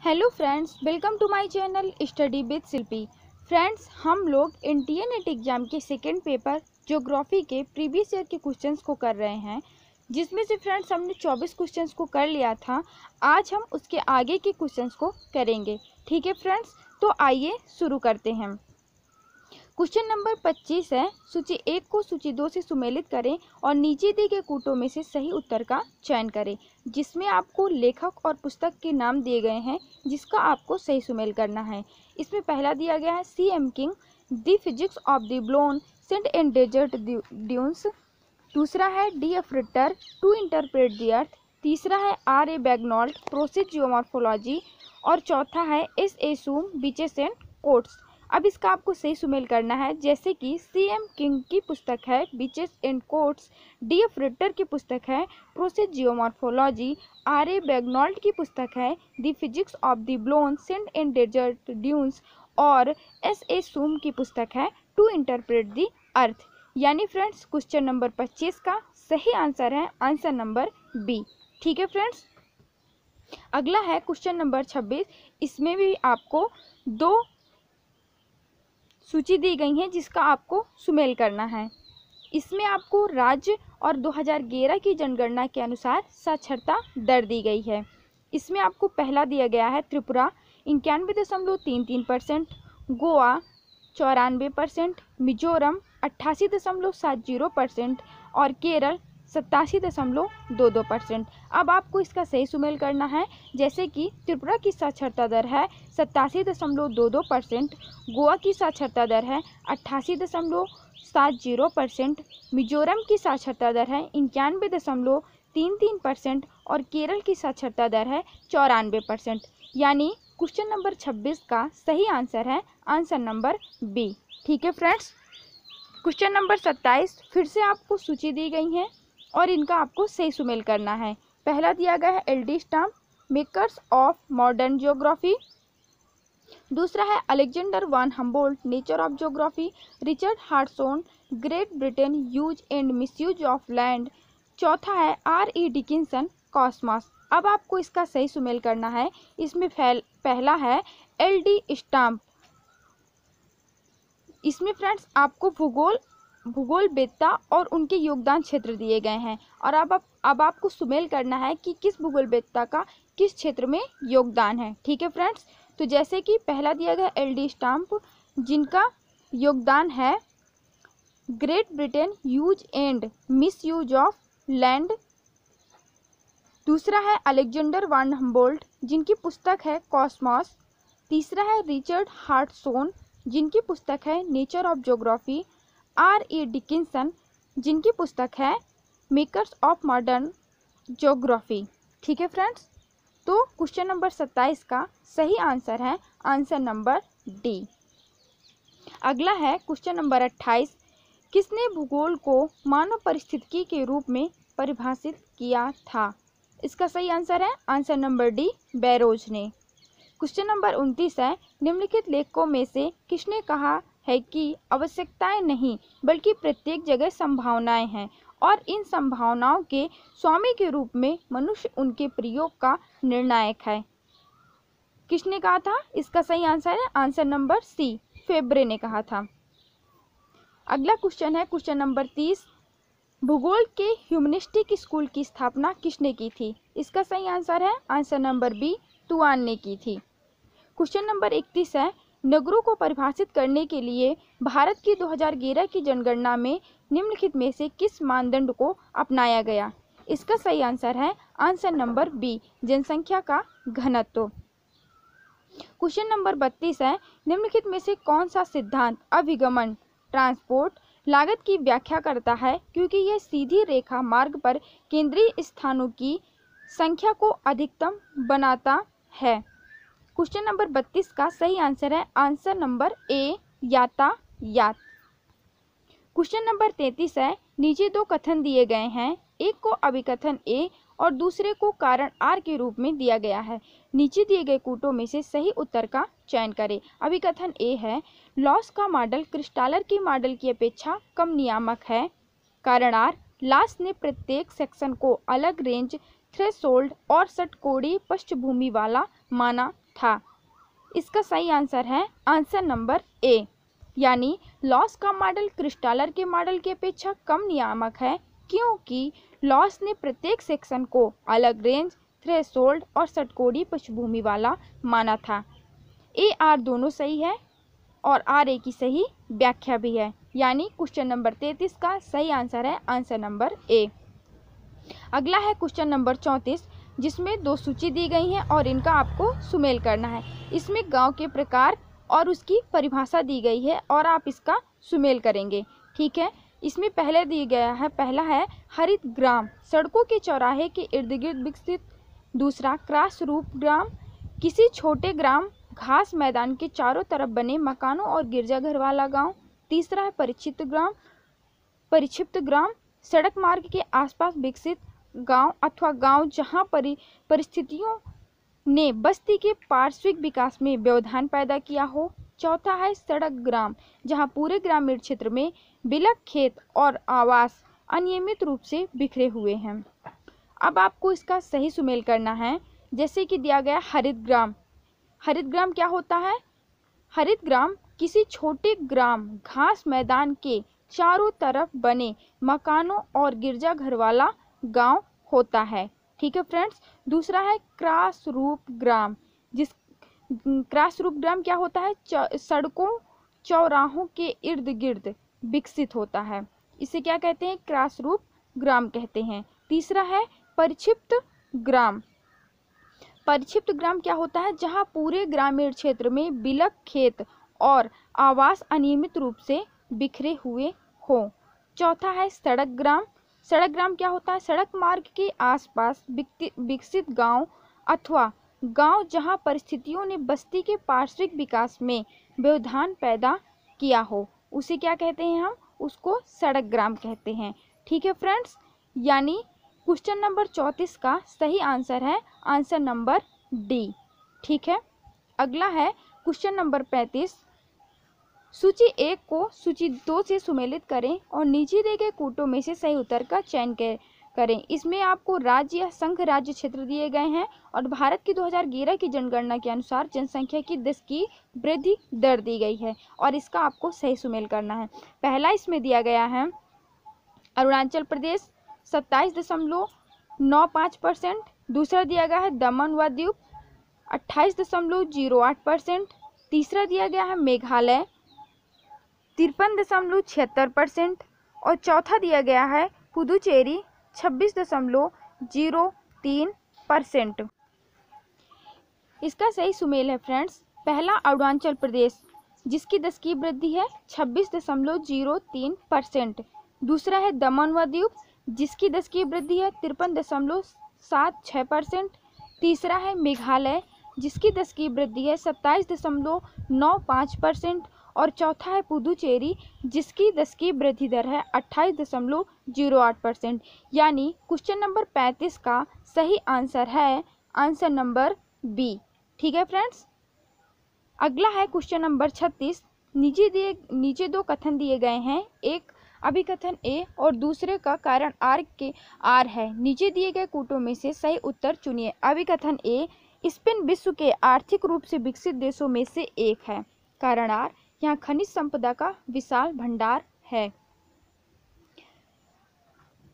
Hello friends, welcome to my channel study with Shilpi. Friends, हम लोग Indian NET exam के second paper geography के previous year के questions को कर रहे हैं, जिसमें से फ्रेंड्स हमने 24 क्वेश्चंस को कर लिया था। आज हम उसके आगे के क्वेश्चंस को करेंगे। ठीक है फ्रेंड्स, तो आइए शुरू करते हैं। क्वेश्चन नंबर 25 है, सूची 1 को सूची 2 से सुमेलित करें और नीचे दिए गए कूटों में से सही उत्तर का चयन करें, जिसमें आपको लेखक और पुस्तक के नाम दिए गए हैं, जिसका आपको सही सुमेल करना है। इसमें पहला दिया गया है C.M. King, the physics of the blown sand and desert dunes. दूसरा है D.F. Ritter, to interpret the earth. तीसरा है R.A. Bagnold, process geomorphology. और चौथा है S.A. Schumm, beaches and coasts. अब इसका आपको सही सुमेल करना है, जैसे कि C.M. किंग की पुस्तक है beaches and quotes, D.F. Ritter की पुस्तक है प्रोसेस जियोमॉर्फोलॉजी, R.A. बैगनॉल्ट की पुस्तक है the physics of the blown sand and desert dunes और S.A. सूम की पुस्तक है टू इंटरप्रेट द अर्थ। यानी फ्रेंड्स, क्वेश्चन नंबर 25 का सही आंसर है आंसर नंबर बी। ठीक है फ्रेंड्स, अगला है क्वेश्चन नंबर 26। इसमें भी आपको दो सूची दी गई है, जिसका आपको सुमेल करना है। इसमें आपको राज्य और 2011 की जनगणना के अनुसार साक्षरता दर दी गई है। इसमें आपको पहला दिया गया है त्रिपुरा 91.33%, गोवा 94%, मिजोरम 88.70% और केरल 87.22%। अब आपको इसका सही सुमेल करना है, जैसे कि त्रिपुरा की साक्षरता दर है 87.22%, गोवा की साक्षरता दर है 88.70%, मिजोरम की साक्षरता दर है 91.33% और केरल की साक्षरता दर है 94%। यानी क्वेश्चन नंबर 26 का सही आंसर है आंसर नंबर बी। ठीक है फ्रेंड्स, क्वेश्चन नंबर 27 फिर से आपको सूची दी गई है और इनका आपको सही सुमेल करना है। पहला दिया गया है LD Stamp, makers of modern geography. दूसरा है Alexander von Humboldt, nature of geography. Richard Hartshorne, Great Britain, use and misuse of land. चौथा है R.E. Dickinson, cosmos. अब आपको इसका सही सुमेल करना है। इसमें पहला है LD स्टाम्प। इसमें फ्रेंड्स आपको भूगोलवेत्ता और उनके योगदान क्षेत्र दिए गए हैं और अब आपको सुमेल करना है कि किस भूगोलवेत्ता का किस क्षेत्र में योगदान है। ठीक है फ्रेंड्स, तो जैसे कि पहला दिया गया LD स्टाम्प, जिनका योगदान है great Britain, use and miss use of land. दूसरा है अलेक्जेंडर वान हम्बोल्ट, जिनकी पुस्तक है कॉस्मॉस। तीसरा है रिचर्ड हार्टसोन, जिनकी पुस्तक है nature of geography. R.E. Dickinson, जिनकी पुस्तक है मेकर्स ऑफ मॉडर्न ज्योग्राफी। ठीक है फ्रेंड्स, तो क्वेश्चन नंबर 27 का सही आंसर है आंसर नंबर डी। अगला है क्वेश्चन नंबर 28। किसने भूगोल को मानव परिस्थितिकी के रूप में परिभाषित किया था? इसका सही आंसर है आंसर नंबर डी, बैरोज ने। क्वेश्चन नंबर 29 है, निम्नलिखित लेखकों में से किसने कहा है कि आवश्यकताएं नहीं बल्कि प्रत्येक जगह संभावनाएं हैं और इन संभावनाओं के स्वामी के रूप में मनुष्य उनके प्रयोग का निर्णायक है? किसने कहा था? इसका सही आंसर है आंसर नंबर सी, फेब्रे ने कहा था। अगला क्वेश्चन है क्वेश्चन नंबर 30। भूगोल के ह्यूमनिस्टिक स्कूल की स्थापना किसने की थी? इसका सही आंसर है आंसर नंबर बी, तुआन ने की थी। क्वेश्चन नंबर 31 है, नगरों को परिभाषित करने के लिए भारत की 2011 की जनगणना में निम्नलिखित में से किस मानदंड को अपनाया गया? इसका सही आंसर है आंसर नंबर बी, जनसंख्या का घनत्व। क्वेश्चन नंबर 32 है, निम्नलिखित में से कौन सा सिद्धांत अभिगमन ट्रांसपोर्ट लागत की व्याख्या करता है, क्योंकि यह सीधी रेखा मार्ग पर केंद्रीय स्थानों की संख्या को अधिकतम बनाता है? क्वेश्चन नंबर 32 का सही आंसर है आंसर नंबर ए, यातायात। क्वेश्चन नंबर 33 है, नीचे दो कथन दिए गए हैं, एक को अभिकथन ए और दूसरे को कारण आर के रूप में दिया गया है। नीचे दिए गए कूटों में से सही उत्तर का चयन करें। अभिकथन ए है, लॉस का मॉडल क्रिस्टालर की मॉडल की अपेक्षा कम नियामक है। कारण आर, लॉस ने प्रत्येक सेक्शन को अलग रेंज, थ्रेशोल्ड और षटकोणीय पृष्ठभूमि वाला माना था। इसका सही आंसर है आंसर नंबर ए, यानी लॉस का मॉडल क्रिस्टालर के मॉडल की अपेक्षा कम नियामक है, क्योंकि लॉस ने प्रत्येक सेक्शन को अलग रेंज, थ्रेशोल्ड और षटकोणीय पृष्ठभूमि वाला माना था। ए आर दोनों सही है और आर ए की सही व्याख्या भी है, यानी क्वेश्चन नंबर 33 का सही आंसर है आंसर नंबर ए। अगला है क्वेश्चन नंबर 34, जिसमें दो सूची दी गई हैं और इनका आपको सुमेल करना है। इसमें गांव के प्रकार और उसकी परिभाषा दी गई है और आप इसका सुमेल करेंगे। ठीक है, इसमें पहले दिया गया है, पहला है हरित ग्राम, सड़कों के चौराहे के इर्द गिर्द विकसित। दूसरा क्रॉस रूप ग्राम, किसी छोटे ग्राम घास मैदान के चारों तरफ बने मकानों और गिरजाघर वाला गांव। तीसरा है परिक्षिप्त ग्राम, सड़क मार्ग के आसपास विकसित गांव अथवा गांव जहां परिस्थितियों ने बस्ती के पार्श्विक विकास में व्यवधान पैदा किया हो। चौथा है सड़क ग्राम, जहां पूरे ग्रामीण क्षेत्र में बिलक खेत और आवास अनियमित रूप से बिखरे हुए हैं। अब आपको इसका सही सुमेल करना है। जैसे कि दिया गया हरित ग्राम, हरित ग्राम क्या होता है? हरित ग्राम किसी छोटे ग्राम घास मैदान के चारों तरफ बने मकानों और गिरजाघर वाला गांव होता है। ठीक है फ्रेंड्स। दूसरा है क्रॉस रूप ग्राम, क्रॉस रूप ग्राम क्या होता है? सड़कों चौराहों के इर्द गिर्द विकसित होता है, इसे क्या कहते हैं? क्रॉस रूप ग्राम कहते हैं। तीसरा है परिक्षिप्त ग्राम, परिक्षिप्त ग्राम क्या होता है? जहां पूरे ग्रामीण क्षेत्र में बिलक खेत और आवास अनियमित रूप से बिखरे हुए हो। चौथा है सड़क ग्राम, सड़क ग्राम क्या होता है? सड़क मार्ग के आसपास विकसित गांव अथवा गांव जहां परिस्थितियों ने बस्ती के पार्श्विक विकास में व्यवधान पैदा किया हो, उसे क्या कहते हैं? हम उसको सड़क ग्राम कहते हैं। ठीक है फ्रेंड्स, यानी क्वेश्चन नंबर 34 का सही आंसर है आंसर नंबर डी। ठीक है। अगला है क्वेश्चन नंबर 35, सूची 1 को सूची 2 से सुमेलित करें और नीचे दिए गए कूटों में से सही उत्तर का चयन करें। इसमें आपको राज्य या संघ राज्य क्षेत्र दिए गए हैं और भारत की 2011 की जनगणना के अनुसार जनसंख्या की 10 की वृद्धि दर दी गई है और इसका आपको सही सुमेल करना है। पहला इसमें दिया गया है अरुणाचल प्रदेश 27.95%, दूसरा दिया गया है दमन व दीव 28.08%, तीसरा दिया गया है मेघालय 53.76% और चौथा दिया गया है पुदुचेरी 26.03%। इसका सही सुमेल है फ्रेंड्स, पहला अरुणाचल प्रदेश जिसकी 10 की वृद्धि है 26.03%, दूसरा है दमन व दीव जिसकी 10 की वृद्धि है 53.76%, तीसरा है मेघालय जिसकी 10 की वृद्धि है 27.95% और चौथा है पुदुचेरी जिसकी 10 की वृद्धि दर है 28.08%। यानी क्वेश्चन नंबर 35 का सही आंसर है आंसर नंबर बी। ठीक है फ्रेंड्स। अगला है क्वेश्चन नंबर 36, नीचे दो कथन दिए गए हैं, एक अभिकथन ए और दूसरे का कारण आर है। नीचे दिए गए कूटों में से सही उत्तर चुनिए। अभिकथन ए, स्पेन विश्व के आर्थिक रूप से विकसित देशों में से एक है। कारण आर, यहाँ खनिज संपदा का विशाल भंडार है।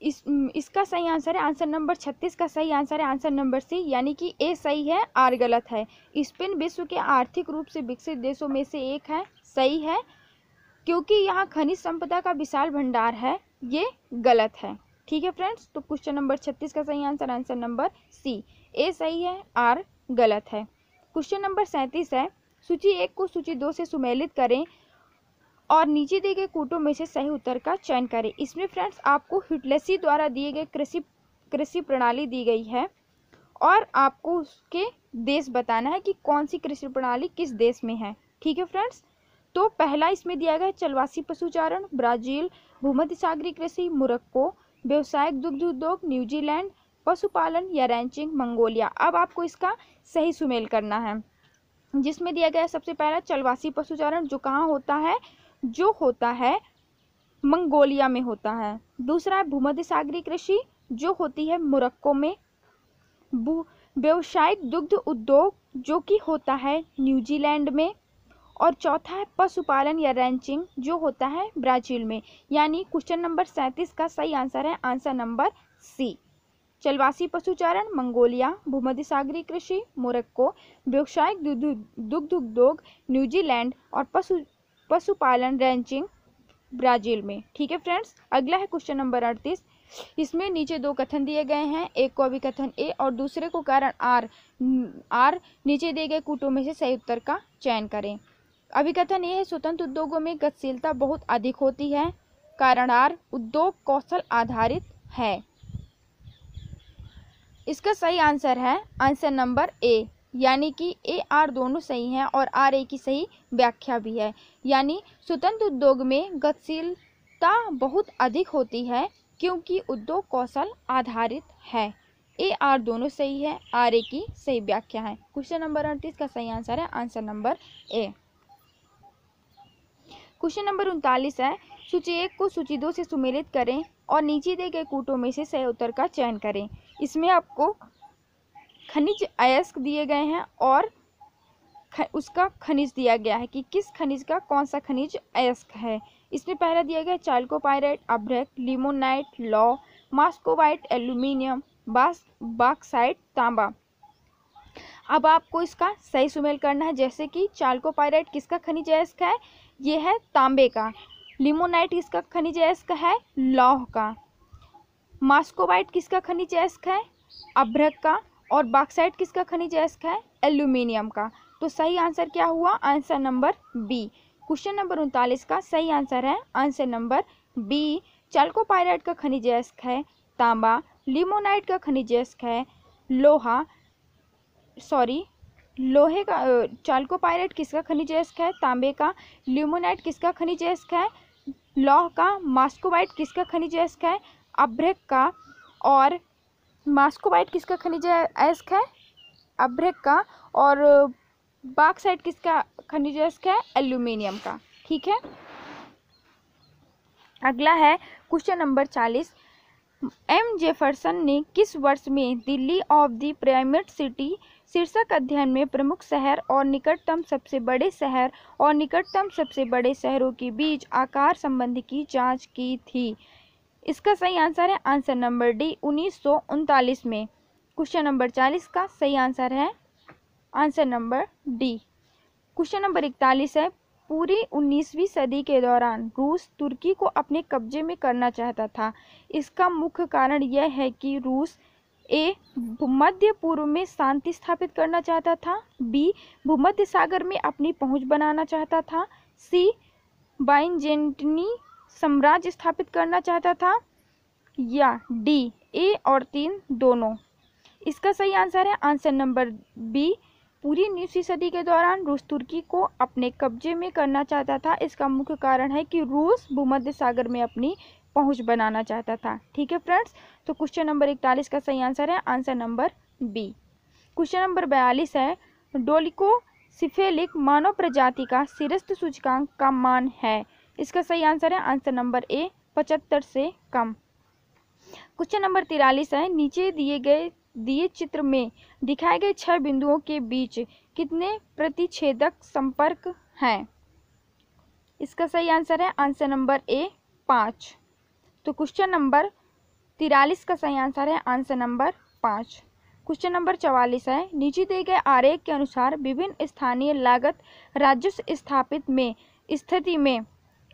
इसका सही आंसर है आंसर नंबर 36 का सही आंसर है आंसर नंबर सी, यानी कि ए सही है आर गलत है। स्पेन विश्व के आर्थिक रूप से विकसित देशों में से एक है, सही है, क्योंकि यहाँ खनिज संपदा का विशाल भंडार है, ये गलत है। ठीक है फ्रेंड्स। तो क्वेश्चन नंबर 36 का सही आंसर आंसर नंबर सी, ए सही है आर गलत है। क्वेश्चन नंबर 37 है, सूची 1 को सूची 2 से सुमेलित करें और नीचे दिए गए कूटों में से सही उत्तर का चयन करें। इसमें फ्रेंड्स आपको हिटलेसी द्वारा दिए गए कृषि प्रणाली दी गई है और आपको उसके देश बताना है कि कौन सी कृषि प्रणाली किस देश में है। ठीक है फ्रेंड्स। तो पहला इसमें दिया गया है चलवासी पशुचारण ब्राजील, भूमध्य सागरीय कृषि मोरक्को, व्यवसायिक दुग्ध उद्योग न्यूजीलैंड, पशुपालन या रैंचिंग मंगोलिया। अब आपको इसका सही सुमेल करना है, जिसमें दिया गया सबसे पहला चलवासी पशुचारण जो कहाँ होता है? जो होता है मंगोलिया में होता है। दूसरा है भूमध्य सागरीय कृषि जो होती है मोरक्को में। व्यावसायिक दुग्ध उद्योग जो कि होता है न्यूजीलैंड में, और चौथा है पशुपालन या रैंचिंग, जो होता है ब्राजील में। यानी क्वेश्चन नंबर 37 का सही आंसर है आंसर नंबर सी। चलवासी पशुचारण मंगोलिया, भूमध्य सागरीय कृषि मोरक्को, व्यावसायिक दुग्ध उद्योग न्यूजीलैंड और पशुपालन रैंचिंग ब्राजील में। ठीक है फ्रेंड्स, अगला है क्वेश्चन नंबर 38। इसमें नीचे दो कथन दिए गए हैं, एक को अभिकथन ए और दूसरे को कारण आर। नीचे दिए गए कूटों में से सही उत्तर का चयन करें। अभिकथन ए है, स्वतंत्र उद्योगों में गतिशीलता बहुत अधिक होती है। कारण आर, उद्योग कौशल आधारित है। इसका सही आंसर है आंसर नंबर ए, यानी कि ए आर दोनों सही हैं और आर ए की सही व्याख्या भी है। यानी स्वतंत्र उद्योग में गतिशीलता बहुत अधिक होती है क्योंकि उद्योग कौशल आधारित है। ए आर दोनों सही है, आर ए की सही व्याख्या है। क्वेश्चन नंबर 38 का सही आंसर है answer number A. Question number 39 है, सूची 1 को सूची 2 से सुमेलित करें और नीचे दिए गए कूटों में से सही उत्तर का चयन करें। इसमें आपको खनिज अयस्क दिए गए हैं और उसका खनिज दिया गया है कि किस खनिज का कौन सा खनिज अयस्क है। इसमें पहला दिया गया चाल्कोपाइराइट, अभ्रक, लिमोनाइट, लौ, मॉस्कोवाइट, एल्यूमिनियम, बॉक्साइट, तांबा। अब आपको इसका सही सुमेल करना है, जैसे कि चाल्कोपाइराइट किसका खनिज अयस्क है, ये है तांबे का। लिमोनाइट किसका खनिज अयस्क है, लौह का। मॉस्कोवाइट किसका खनिज अयस्क है, अभ्रक का। और बॉक्साइट किसका खनिज अयस्क है, एल्यूमिनियम का। तो सही आंसर क्या हुआ, answer number B. Question number 39 का सही आंसर है आंसर नंबर बी। चाल्कोपाइराइट का खनिज अयस्क है तांबा, लिमोनाइट का खनिज अयस्क है लोहे का। चाल्कोपाइराइट किसका खनिज अयस्क है, तांबे का। लिमोनाइट किसका खनिज अयस्क है, लौह का। मॉस्कोवाइट किसका खनिज अयस्क है, अभ्रक का। और मॉस्कोवाइट किसका खनिज अयस्क है, अभ्रक का। और बॉक्साइट किसका खनिज अयस्क है, एल्यूमिनियम का। ठीक है, अगला है क्वेश्चन नंबर 40। एम जेफरसन ने किस वर्ष में Delhi of the primate city शीर्षक अध्ययन में प्रमुख शहर और निकटतम सबसे बड़े शहर और निकटतम सबसे बड़े शहरों के बीच आकार संबंध की जांच की थी। इसका सही आंसर है आंसर नंबर डी, 1939 में। क्वेश्चन नंबर 40 का सही आंसर है answer number D. Question number 41 है, पूरी 19वीं सदी के दौरान रूस तुर्की को अपने कब्जे में करना चाहता था। इसका मुख्य कारण यह है कि रूस ए भूमध्य पूर्व में शांति स्थापित करना चाहता था, बी भूमध्य सागर में अपनी पहुंच बनाना चाहता था, सी बाइजेंटीनी साम्राज्य स्थापित करना चाहता था, या डी ए और 3 दोनों। इसका सही आंसर है आंसर नंबर बी। पूरी 19वीं सदी के दौरान रूस तुर्की को अपने कब्जे में करना चाहता था। इसका मुख्य कारण है कि रूस भूमध्य सागर में अपनी पहुंच बनाना चाहता था। ठीक है फ्रेंड्स, तो क्वेश्चन नंबर 41 का सही आंसर है answer number B. Question number 42 है, डोलिकोसिफेलिक मानव प्रजाति का शीर्ष सूचकांक का मान है। इसका सही आंसर है आंसर नंबर ए, 75 से कम। क्वेश्चन नंबर 43 है, नीचे दिए चित्र में दिखाए गए 6 बिंदुओं के बीच कितने प्रतिच्छेदक संपर्क हैं। इसका सही आंसर है आंसर नंबर ए, 5। तो क्वेश्चन नंबर 43 का सही आंसर है आंसर नंबर 5। क्वेश्चन नंबर 44 है, नीचे दिए गए आरेख के अनुसार विभिन्न स्थानीय लागत राजस्व स्थापित में स्थिति में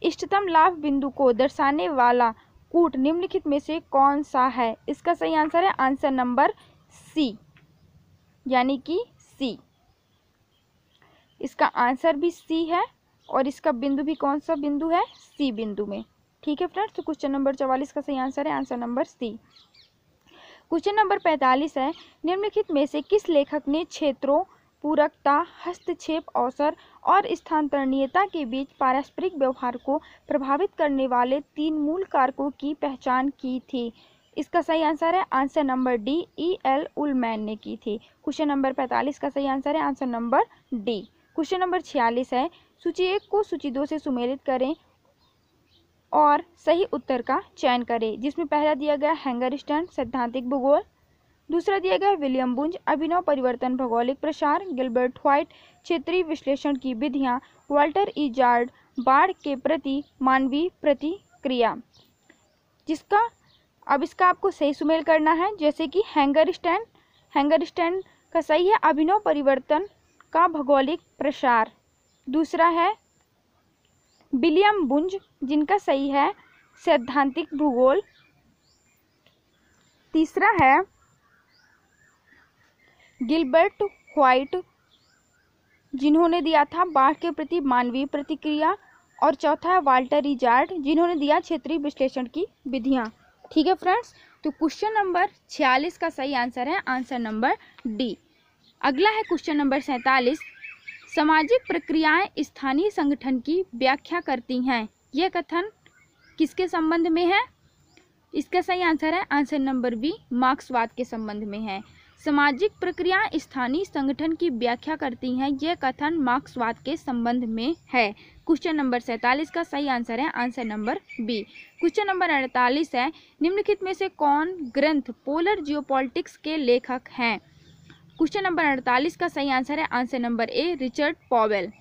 इष्टतम लाभ बिंदु को दर्शाने वाला कूट निम्नलिखित में से कौन सा है। इसका सही आंसर है आंसर नंबर सी, यानी कि सी। इसका आंसर भी सी है और इसका बिंदु भी कौन सा बिंदु है, सी बिंदु में। ठीक है फ्रेंड्स, तो क्वेश्चन नंबर 44 का सही आंसर है answer number C. Question number 45 है, निम्नलिखित में से किस लेखक ने क्षेत्रों, पूरकता, हस्तक्षेप अवसर और स्थानांतरणीयता के बीच पारस्परिक व्यवहार को प्रभावित करने वाले 3 मूल कारकों की पहचान की थी। इसका सही आंसर है answer number D, E.L. Ullman ने की थी। क्वेश्चन नंबर 45 का सही आंसर है answer number D. Question number 46 है, सूची 1 को सूची 2 से सुमेलित करें और सही उत्तर का चयन करें, जिसमें पहला दिया गया हैंगर स्टैंड सैद्धांतिक भूगोल, दूसरा दिया गया है विलियम बुंज, अभिनव परिवर्तन, भौगोलिक प्रसार, गिलबर्ट व्हाइट, क्षेत्रीय विश्लेषण की विधियां, वाल्टर इजार्ड, बाढ़ के प्रति मानवीय प्रतिक्रिया। जिसका अब इसका आपको सही सुमेल करना है, जैसे कि हैंगरस्टैंड का सही है अभिनव परिवर्तन का भौगोलिक प्रसार। दूसरा है विलियम बुंज, जिनका सही है सैद्धांतिक भूगोल। तीसरा है गिलबर्ट व्हाइट, जिन्होंने दिया था बाढ़ के प्रति मानवीय प्रतिक्रिया। और चौथा है वाल्टर इजार्ड, जिन्होंने दिया क्षेत्रीय विश्लेषण की विधियां। ठीक है फ्रेंड्स, तो क्वेश्चन नंबर 46 का सही आंसर है आंसर नंबर डी। अगला है क्वेश्चन नंबर 47, सामाजिक प्रक्रियाएं स्थानीय संगठन की व्याख्या करती हैं। यह कथन किसके संबंध में है? इसका सही आंसर है आंसर नंबर बी, मार्क्सवाद के संबंध में है। सामाजिक प्रक्रियाएं स्थानीय संगठन की व्याख्या करती हैं, यह कथन मार्क्सवाद के संबंध में है। क्वेश्चन नंबर 47 का सही आंसर है answer number B. Question number 48 है, निम्नलिखित में से कौन ग्रंथ पोलर जियोपॉलिटिक्स के लेखक हैं? क्वेश्चन नंबर 48 का सही आंसर है answer number A, Richard Powell.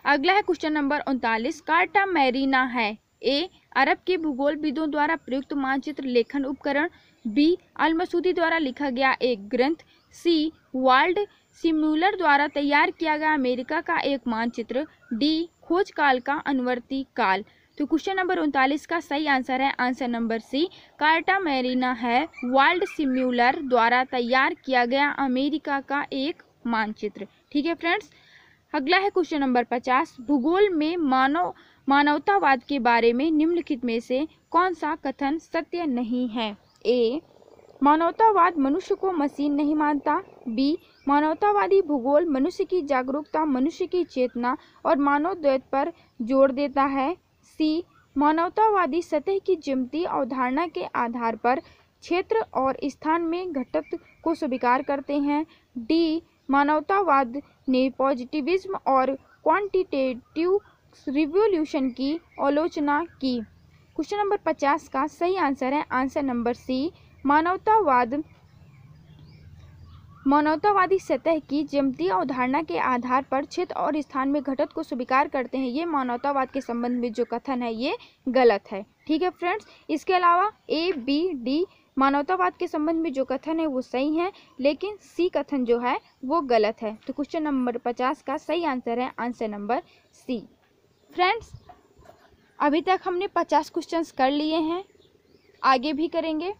अगला है क्वेश्चन नंबर 39, कार्टा मैरिना है ए, अरब के भूगोलविदों द्वारा प्रयुक्त मानचित्र लेखन उपकरण, बी, अल-मसूदी द्वारा लिखा गया एक ग्रंथ, सी, वाल्ड सिम्यूलर द्वारा तैयार किया गया अमेरिका का एक मानचित्र, डी, खोज काल का अनुवर्ती काल। तो क्वेश्चन नंबर 39 का सही आंसर है answer number C, Carta Marina है वाल्ड सिम्यूलर द्वारा तैयार किया गया अमेरिका का एक मानचित्र। ठीक है फ्रेंड्स, अगला है क्वेश्चन नंबर 50, भूगोल में मानवतावाद के बारे में निम्नलिखित में से कौन सा कथन सत्य नहीं है? ए, मानवतावाद मनुष्य को मशीन नहीं मानता, बी, मानवतावादी भूगोल मनुष्य की जागरूकता, मनुष्य की चेतना और मानव द्वैत पर जोर देता है, सी, मानवतावादी सतह की ज्यामितीय अवधारणा के आधार पर क्षेत्र और स्थान में घटत्व को स्वीकार करते हैं, डी, मानवतावाद ने पॉजिटिविज्म और क्वांटिटेटिव रिवॉल्यूशन की आलोचना की। क्वेश्चन नंबर 50 का सही आंसर है आंसर नंबर सी, मानवतावादी सतह की ज्यामितीय अवधारणा के आधार पर क्षेत्र और स्थान में घटत को स्वीकार करते हैं। ये मानवतावाद के संबंध में जो कथन है ये गलत है। ठीक है फ्रेंड्स, इसके अलावा ए, बी, डी मानवतावाद के संबंध में जो कथन है वो सही है, लेकिन सी कथन जो है वो गलत है। तो क्वेश्चन नंबर 50 का सही आंसर है आंसर नंबर सी। फ्रेंड्स, अभी तक हमने 50 क्वेश्चंस कर लिए हैं, आगे भी करेंगे।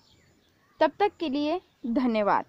तब तक के लिए धन्यवाद।